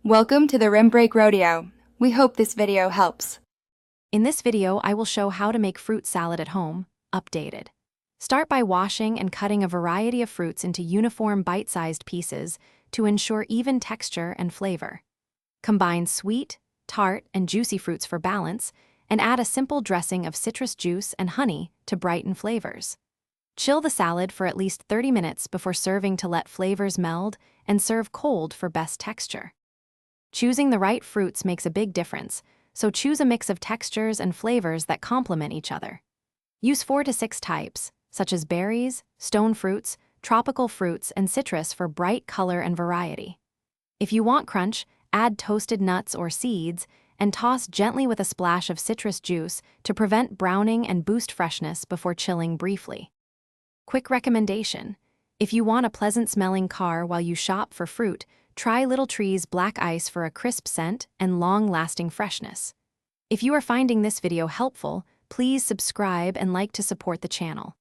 Welcome to the Rim Break Rodeo. We hope this video helps. In this video, I will show how to make fruit salad at home, updated. Start by washing and cutting a variety of fruits into uniform bite-sized pieces to ensure even texture and flavor. Combine sweet, tart, and juicy fruits for balance, and add a simple dressing of citrus juice and honey to brighten flavors. Chill the salad for at least 30 minutes before serving to let flavors meld, and serve cold for best texture. Choosing the right fruits makes a big difference, so choose a mix of textures and flavors that complement each other. Use 4 to 6 types, such as berries, stone fruits, tropical fruits, and citrus for bright color and variety. If you want crunch, add toasted nuts or seeds, and toss gently with a splash of citrus juice to prevent browning and boost freshness before chilling briefly. Quick recommendation: if you want a pleasant-smelling car while you shop for fruit, try Little Tree's Black Ice for a crisp scent and long-lasting freshness. If you are finding this video helpful, please subscribe and like to support the channel.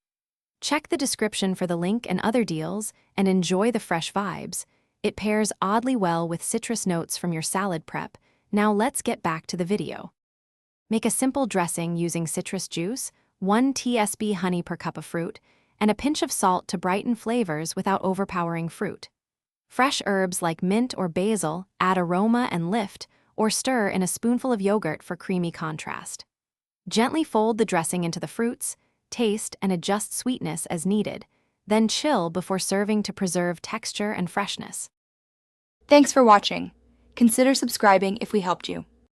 Check the description for the link and other deals, and enjoy the fresh vibes. It pairs oddly well with citrus notes from your salad prep. Now let's get back to the video. Make a simple dressing using citrus juice, 1 tsp honey per cup of fruit, and a pinch of salt to brighten flavors without overpowering fruit. Fresh herbs like mint or basil add aroma and lift, or stir in a spoonful of yogurt for creamy contrast. Gently fold the dressing into the fruits, taste and adjust sweetness as needed, then chill before serving to preserve texture and freshness. Thanks for watching. Consider subscribing if we helped you.